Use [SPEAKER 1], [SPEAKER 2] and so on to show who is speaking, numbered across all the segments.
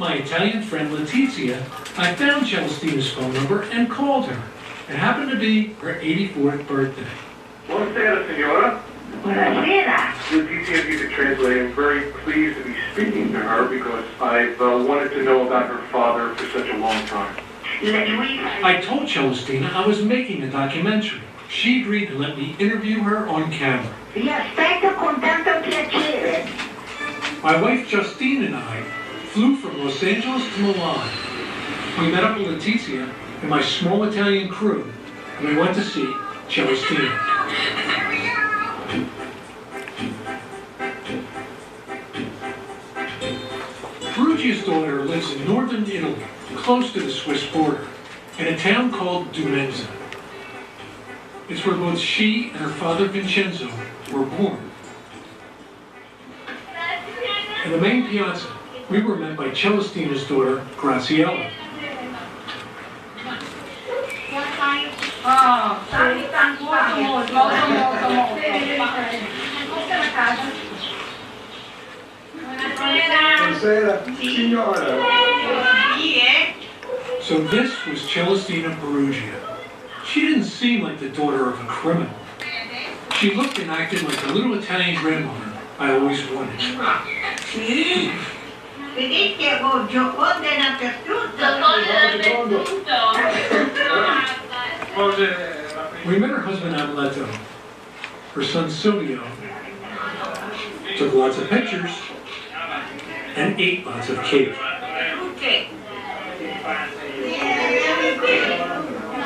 [SPEAKER 1] my Italian friend Letizia, I found Celestina's phone number and called her. It happened to be her 84th birthday.
[SPEAKER 2] Buonasera, signora.
[SPEAKER 3] Buonasera.
[SPEAKER 2] Letizia, if you could translate, I'm very pleased to be speaking to her because I've wanted to know about her father for such a long time.
[SPEAKER 1] I told Celestina I was making a documentary. She agreed to let me interview her on camera.
[SPEAKER 3] Vi aspetto con tanto piacere.
[SPEAKER 1] My wife Justine and I flew from Los Angeles to Milan. We met up with Letizia and my small Italian crew, and we went to see Celestina. Perugia's daughter lives in northern Italy, close to the Swiss border, in a town called Dumenza. It's where both she and her father Vincenzo were born. In the main piazza, we were met by Celestina's daughter, Graziella.
[SPEAKER 2] Buonasera, signora.
[SPEAKER 1] So this was Celestina Perugia. She didn't seem like the daughter of a criminal. She looked and acted like the little Italian grandmother I always wanted.
[SPEAKER 3] Sì. Vedete, ho gioconda dappertutto.
[SPEAKER 1] We met her husband Amuleto. Her son Silvio took lots of pictures and ate lots of cake.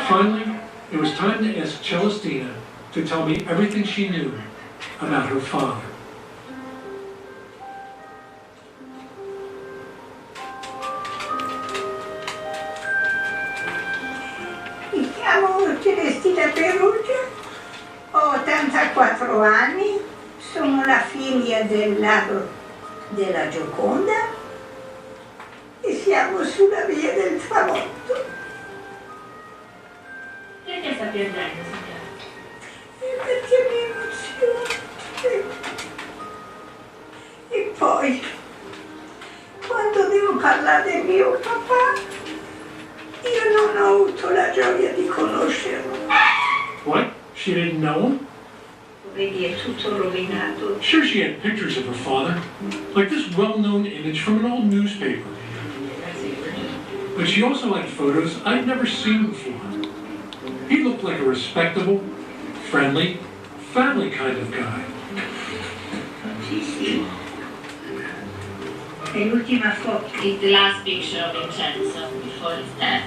[SPEAKER 1] Finally, it was time to ask Celestina to tell me everything she knew about her father.
[SPEAKER 3] Mi chiamo Celestina Perugia, ho 84 anni, sono la figlia del lago della Gioconda e siamo sulla via del tramonto.
[SPEAKER 4] Perché sta piangendo, signora?
[SPEAKER 3] Perché mi emoziono. E poi, quando devo parlare del mio papà, io non ho avuto la gioia di conoscerlo.
[SPEAKER 1] What? She didn't know him?
[SPEAKER 3] Vedi, è tutto rovinato.
[SPEAKER 1] Sure, she had pictures of her father, like this well-known image from an old newspaper. But she also had photos I'd never seen before. He looked like a respectable, friendly, family kind of guy.
[SPEAKER 3] Sì, sì. È l'ultima foto.
[SPEAKER 4] It's the last picture of Vincenzo before his death.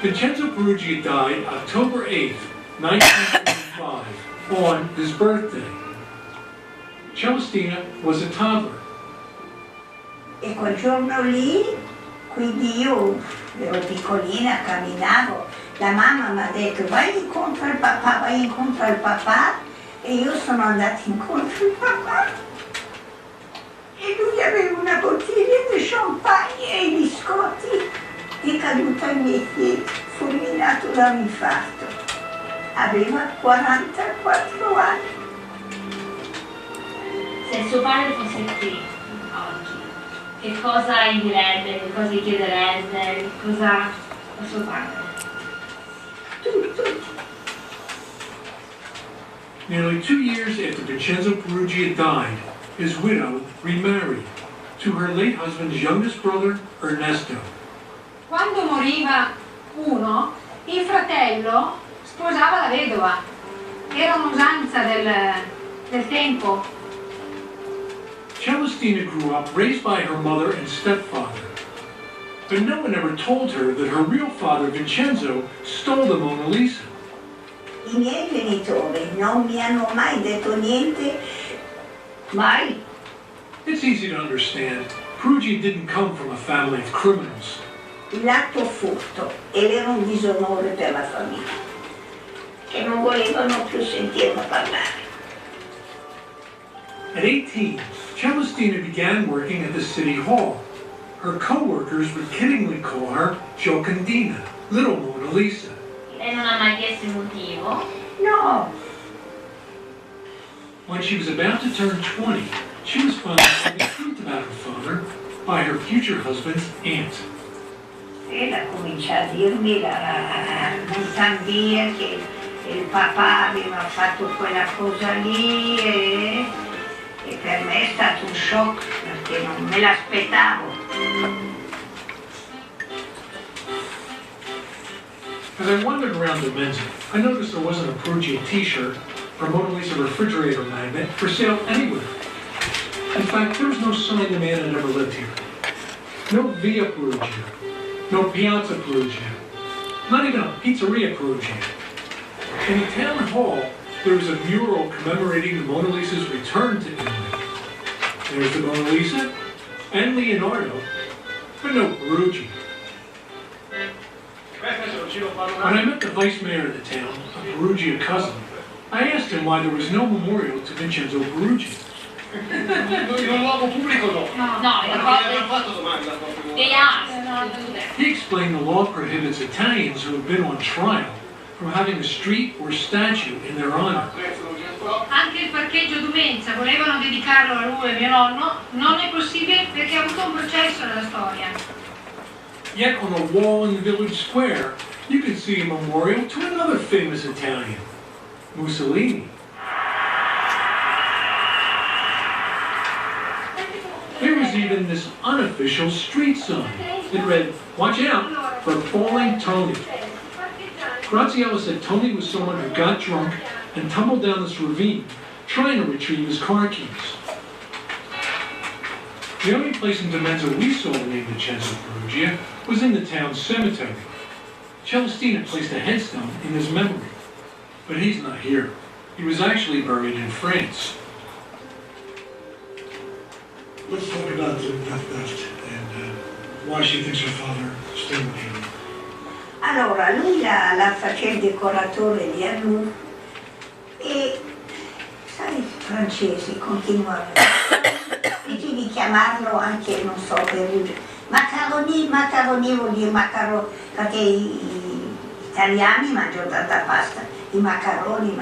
[SPEAKER 1] Vincenzo Perugia died October 8th, 1945, on his birthday. Celestina was a toddler.
[SPEAKER 3] E quel giorno lì, quindi io ero piccolina, camminavo, la mamma mi ha detto vai incontro al papà, e io sono andata incontro al papà. E lui aveva una bottiglia di champagne e i biscotti, è caduto ai miei piedi, fulminato da un infarto. Aveva 44 anni.
[SPEAKER 4] Se suo padre fosse qui oggi, che cosa gli direbbe, che cosa gli chiederebbe, che cosa a suo padre?
[SPEAKER 3] Tutto.
[SPEAKER 1] Nearly 2 years after Vincenzo Perugia died, his widow remarried to her late husband's youngest brother, Ernesto.
[SPEAKER 5] Quando moriva uno, il fratello sposava la vedova. Era un'usanza del tempo.
[SPEAKER 1] Celestina grew up raised by her mother and stepfather. But no one ever told her that her real father, Vincenzo, stole the Mona Lisa.
[SPEAKER 3] I miei genitori non mi hanno mai detto niente, mai.
[SPEAKER 1] It's easy to understand. Perugia didn't come from a family of criminals.
[SPEAKER 3] L'atto furto era un disonore per la famiglia, che non volevano più sentirmi parlare.
[SPEAKER 1] At 18, Celestina began working at the city hall. Her co-workers would kiddingly call her Giocondina, Little Mona Lisa.
[SPEAKER 4] Lei non ha mai chiesto il motivo?
[SPEAKER 3] No,
[SPEAKER 1] When she was about to turn 20, she was finding out the truth about her father. future husband's aunt.
[SPEAKER 3] E la comincia a dirmi la buttambia che il papà aveva fatto quella cosa lì e per me è stato un shock perché non me l'aspettavo.
[SPEAKER 1] As I wandered around the men's, I noticed there wasn't a Perugia t-shirt or Mona Lisa refrigerator magnet for sale anywhere. In fact, there was no sign the man had ever lived here. No Via Perugia, no Piazza Perugia, not even a Pizzeria Perugia. In the town hall, there was a mural commemorating the Mona Lisa's return to Italy. There's the Mona Lisa and Leonardo, but no Perugia. When I met the vice mayor of the town, a Perugia cousin, I asked him why there was no memorial to Vincenzo Perugia.
[SPEAKER 4] They asked to do that.
[SPEAKER 1] He explained the law prohibits Italians who have been on trial from having a street or statue in their honor.
[SPEAKER 5] Anche il parcheggio d'umenza volevano dedicarlo a lui e mio nonno, non è possibile perché ha avuto un processo nella storia.
[SPEAKER 1] Yet on a wall in the village square, you can see a memorial to another famous Italian, Mussolini. There was even this unofficial street sign. It read, "Watch out for falling Tony." Graziella said Tony was someone who got drunk and tumbled down this ravine, trying to retrieve his car keys. The only place in Demenza we saw the name Vincenzo Perugia was in the town cemetery. Celestina placed a headstone in his memory. But he's not here. He was actually buried in France.
[SPEAKER 6] Let's talk about the theft and why she thinks her father stole the painting.
[SPEAKER 3] Allora, lui la faceva il decoratore di Arnoux e, sai, i francesi continuavano. Invece di chiamarlo anche, non so, Perugia. Macaroni vuol dire macaroni, perché gli italiani mangiano tanta pasta, i macaroni.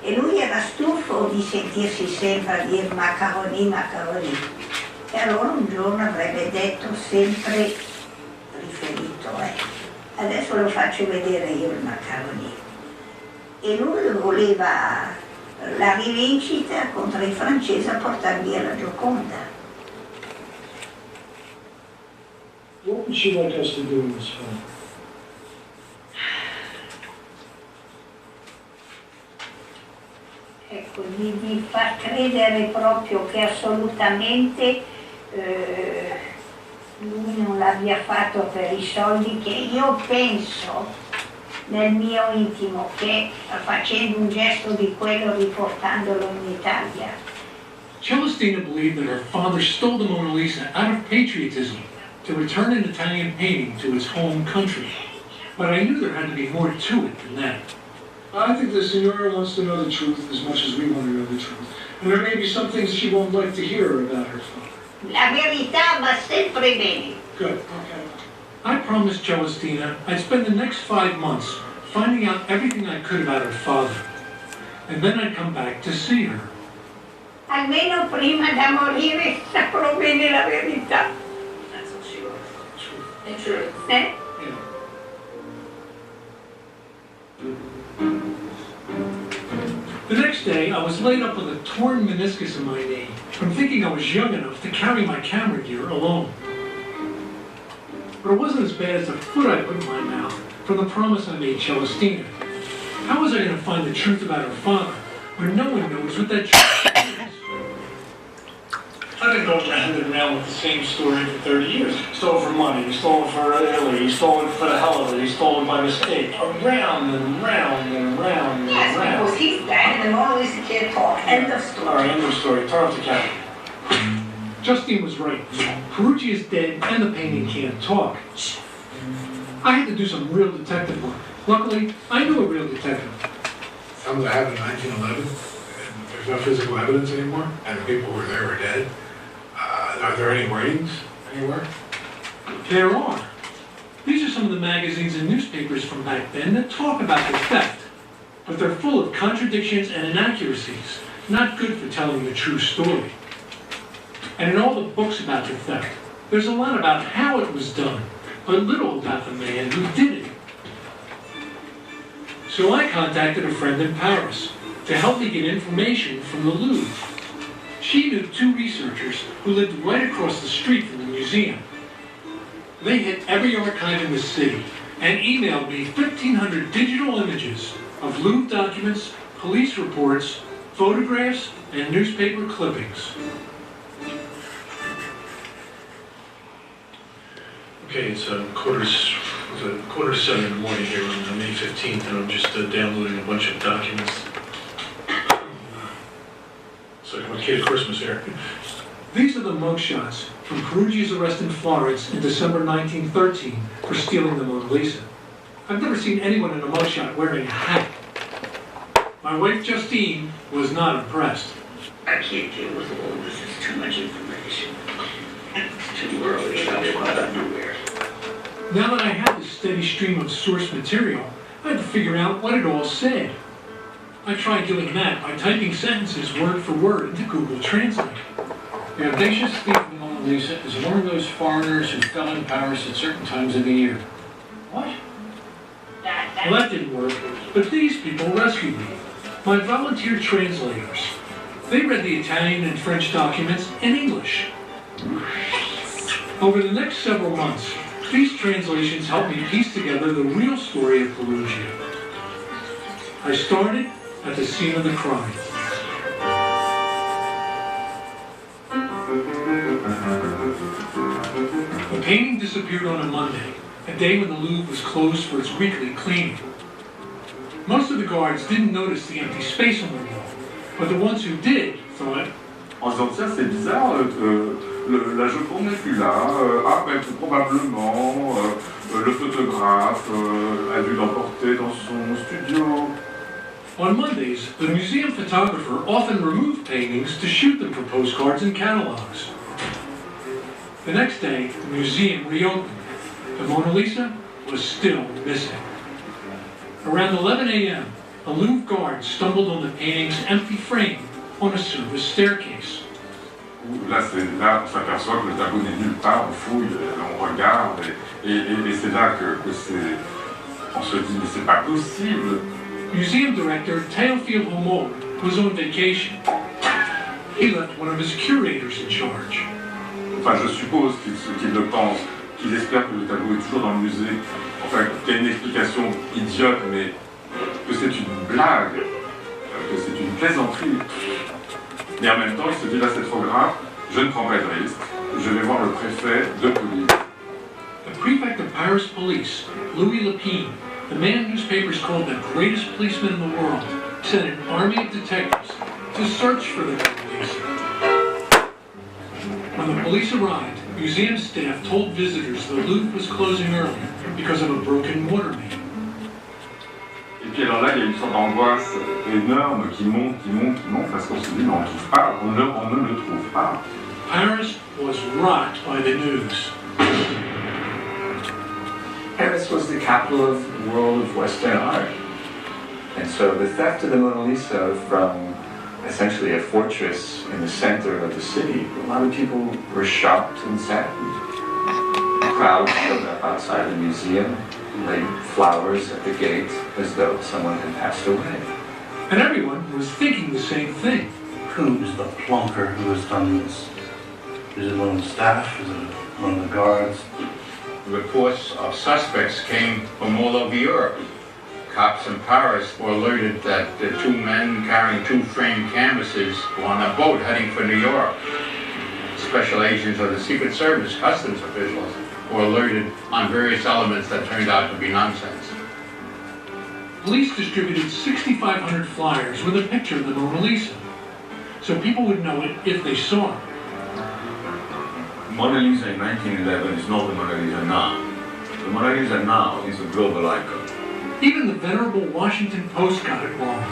[SPEAKER 3] E lui era stufo di sentirsi sempre dire macaroni. E allora un giorno avrebbe detto sempre riferito, adesso lo faccio vedere io il macaroni. E lui voleva la rivincita contro i francesi a portare via la Gioconda.
[SPEAKER 6] What would she like us to do in this film?
[SPEAKER 3] Ecco, di far credere proprio che assolutamente lui non l'abbia fatto per i soldi, che io penso nel mio intimo che facendo un gesto di quello riportandolo in Italia.
[SPEAKER 1] Celestina believed that her father stole the Mona Lisa out of patriotism to return an Italian painting to its home country. But I knew there had to be more to it than that.
[SPEAKER 6] I think the Signora wants to know the truth as much as we want to know the truth. And there may be some things she won't like to hear about her father.
[SPEAKER 3] La verità va sempre bene.
[SPEAKER 6] Good, okay.
[SPEAKER 1] I promised Celestina I'd spend the next 5 months finding out everything I could about her father. And then I'd come back to see her.
[SPEAKER 3] Almeno prima da morire saprò bene la verità.
[SPEAKER 4] That's what she wrote.
[SPEAKER 6] Truth.
[SPEAKER 4] The truth.
[SPEAKER 3] Eh?
[SPEAKER 6] Yeah.
[SPEAKER 1] The next day, I was laid up with a torn meniscus in my knee from thinking I was young enough to carry my camera gear alone. But it wasn't as bad as the foot I put in my mouth from the promise I made Celestina. How was I going to find the truth about her father when no one knows what that truth is?
[SPEAKER 6] I've been going round and round with the same story for 30 years. He stole it for money, he stole it for Italy, he stole it for the hell of it, he stole it by mistake. Around and round and round and
[SPEAKER 3] Yes,
[SPEAKER 6] round.
[SPEAKER 3] because he's dead and the Mona Lisa can't talk. End of
[SPEAKER 6] All
[SPEAKER 3] story.
[SPEAKER 6] right, end of story. Turn off the camera.
[SPEAKER 1] Justine was right. Perugia is dead and the painting can't talk. I had to do some real detective work. Luckily, I knew a real detective.
[SPEAKER 7] Something that happened in 1911, and there's no physical evidence anymore, and the people who were there are dead. Are there any writings anywhere?
[SPEAKER 1] There are. These are some of the magazines and newspapers from back then that talk about the theft. But they're full of contradictions and inaccuracies, not good for telling the true story. And in all the books about the theft, there's a lot about how it was done, but little about the man who did it. So I contacted a friend in Paris to help me get information from the Louvre. She knew two researchers who lived right across the street from the museum. They hit every archive in the city and emailed me 1,500 digital images of Louvre documents, police reports, photographs, and newspaper clippings.
[SPEAKER 6] Okay, it's quarter to 7 in the morning here on May 15th, and I'm just downloading a bunch of documents. It's like my kid at Christmas here.
[SPEAKER 1] These are the mugshots from Perugia's arrest in Florence in December 1913 for stealing the Mona Lisa. I've never seen anyone in a mugshot wearing a hat. My wife Justine was not impressed.
[SPEAKER 8] I can't deal with all this. It's too much information. It's too early. I'll go out of nowhere.
[SPEAKER 1] Now that I had this steady stream of source material, I had to figure out what it all said. I tried doing that by typing sentences word for word into Google Translate.
[SPEAKER 9] The audacious thief of the Mona Lisa is one of those foreigners who fell in Paris at certain times of the year. What?
[SPEAKER 1] Well, that didn't work, but these people rescued me. My volunteer translators. They read the Italian and French documents in English. Over the next several months, these translations helped me piece together the real story of Perugia. I started at the scene of the crime. The painting disappeared on a Monday, a day when the Louvre was closed for its weekly cleaning. Most of the guards didn't notice the empty space on the wall, but the ones who did thought,
[SPEAKER 10] en disant tiens c'est bizarre, la Joconde n'est plus là, probablement le photographe a dû l'emporter dans son studio.
[SPEAKER 1] On Mondays, the museum photographer often removed paintings to shoot them for postcards and catalogs. The next day, the museum reopened. The Mona Lisa was still missing. Around 11 a.m., a Louvre guard stumbled on the painting's empty frame on a service staircase.
[SPEAKER 10] Là, on s'aperçoit que le tableau n'est nulle part, on fouille, on regarde, et c'est là que on se dit, mais c'est pas possible.
[SPEAKER 1] Museum director Théophile Homo was on vacation. He left one of his curators in charge.
[SPEAKER 10] Enfin, je suppose qu'il le pense, qu'il espère que le tableau est toujours dans le musée. Enfin, qu'il y a une explication idiote, mais que c'est une blague, que c'est une plaisanterie. Et en même temps, il se dit là, c'est trop grave, je ne prends pas de risque, je vais voir le préfet de police.
[SPEAKER 1] The prefect of Paris police, Louis Lepine, the man newspapers called the greatest policeman in the world, sent an army of detectives to search for the Mona Lisa. When the police arrived, museum staff told visitors the Louvre was closing early because of a broken water main.
[SPEAKER 10] Et puis alors là, il y a une sorte d'angoisse énorme qui monte, parce qu'on se dit, mais on ne trouve pas, on ne le trouve pas.
[SPEAKER 1] Paris was rocked by the news.
[SPEAKER 11] Paris was the capital of the world of Western art. And so the theft of the Mona Lisa from essentially a fortress in the center of the city, a lot of people were shocked and saddened. Crowds showed up outside the museum, laid flowers at the gate as though someone had passed away.
[SPEAKER 1] And everyone was thinking the same thing.
[SPEAKER 12] Who's the plunker who has done this? Is it one of the staff? Is it one of the guards?
[SPEAKER 9] Reports of suspects came from all over Europe. Cops in Paris were alerted that the two men carrying two framed canvases were on a boat heading for New York. Special agents of the Secret Service, customs officials, were alerted on various elements that turned out to be nonsense.
[SPEAKER 1] Police distributed 6,500 flyers with a picture of the Mona Lisa, so people would know it if they saw it.
[SPEAKER 10] Mona Lisa in 1911 is not the Mona Lisa now. The Mona Lisa now is a global icon.
[SPEAKER 1] Even the venerable Washington Post got it wrong.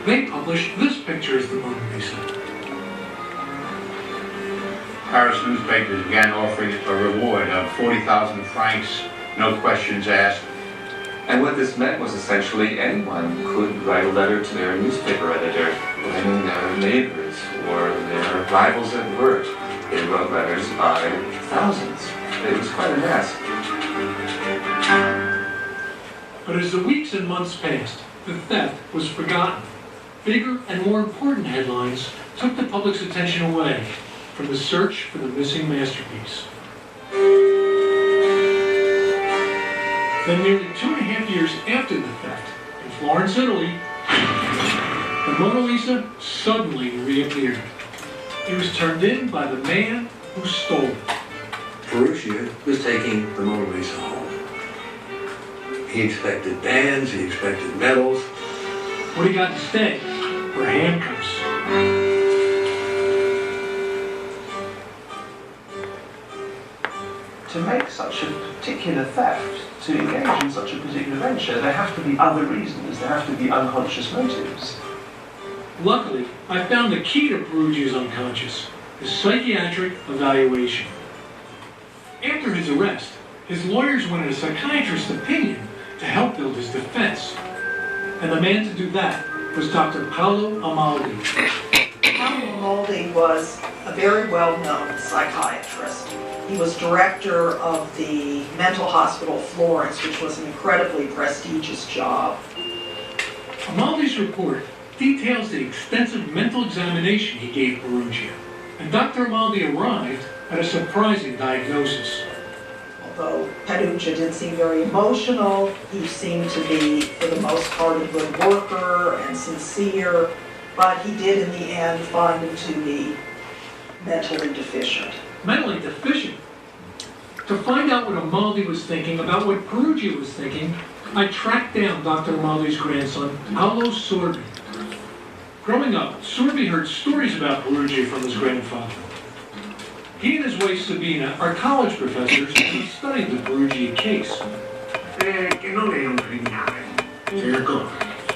[SPEAKER 1] They published this picture as the Mona Lisa.
[SPEAKER 9] Paris newspapers began offering a reward of 40,000 francs, no questions asked.
[SPEAKER 11] And what this meant was essentially anyone could write a letter to their newspaper editor, blaming their neighbors or their rivals at work They wrote letters by thousands. It was quite a mess.
[SPEAKER 1] But as the weeks and months passed, the theft was forgotten. Bigger and more important headlines took the public's attention away from the search for the missing masterpiece. Then nearly 2.5 years after the theft, in Florence, Italy, the Mona Lisa suddenly reappeared. It was turned in by the man who stole it.
[SPEAKER 13] Perugia was taking the Mona Lisa home. He expected bands, he expected medals.
[SPEAKER 1] What he got instead were handcuffs.
[SPEAKER 14] To make such a particular theft, to engage in such a particular venture, there have to be other reasons, there have to be unconscious motives.
[SPEAKER 1] Luckily, I found the key to Perugia's unconscious, his psychiatric evaluation. After his arrest, his lawyers wanted a psychiatrist's opinion to help build his defense. And the man to do that was Dr. Paolo Amaldi.
[SPEAKER 15] Paolo Amaldi was a very well-known psychiatrist. He was director of the mental hospital Florence, which was an incredibly prestigious job.
[SPEAKER 1] Amaldi's report details the extensive mental examination he gave Perugia, and Dr. Amaldi arrived at a surprising diagnosis.
[SPEAKER 15] Although Perugia didn't seem very emotional, he seemed to be, for the most part, a good worker and sincere, but he did in the end find him to be mentally deficient.
[SPEAKER 1] Mentally deficient? To find out what Amaldi was thinking about what Perugia was thinking, I tracked down Dr. Amaldi's grandson, Paolo Sorbi. Growing up, Sorbi heard stories about Perugia from his grandfather. He and his wife Sabina are college professors and studied the Perugia case.
[SPEAKER 8] Che non è un criminale.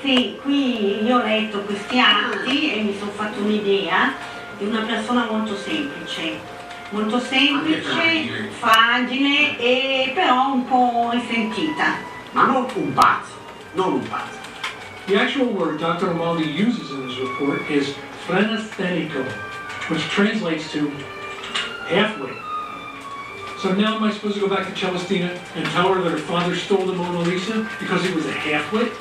[SPEAKER 16] Sì, qui io ho letto questi atti e mi sono fatto un'idea di una persona molto semplice, fragile e però un po' risentita.
[SPEAKER 8] Ma non un pazzo, non un pazzo.
[SPEAKER 1] The actual word Dr. Amaldi uses in his report is frenestenico, which translates to halfwit. So now am I supposed to go back to Celestina and tell her that her father stole the Mona Lisa because he was a halfwit?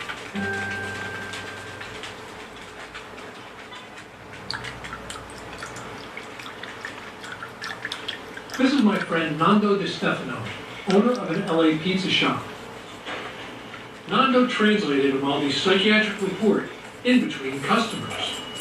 [SPEAKER 1] This is my friend Nando Di Stefano, owner of an LA pizza shop. Nando translated Amaldi's psychiatric report in between customers.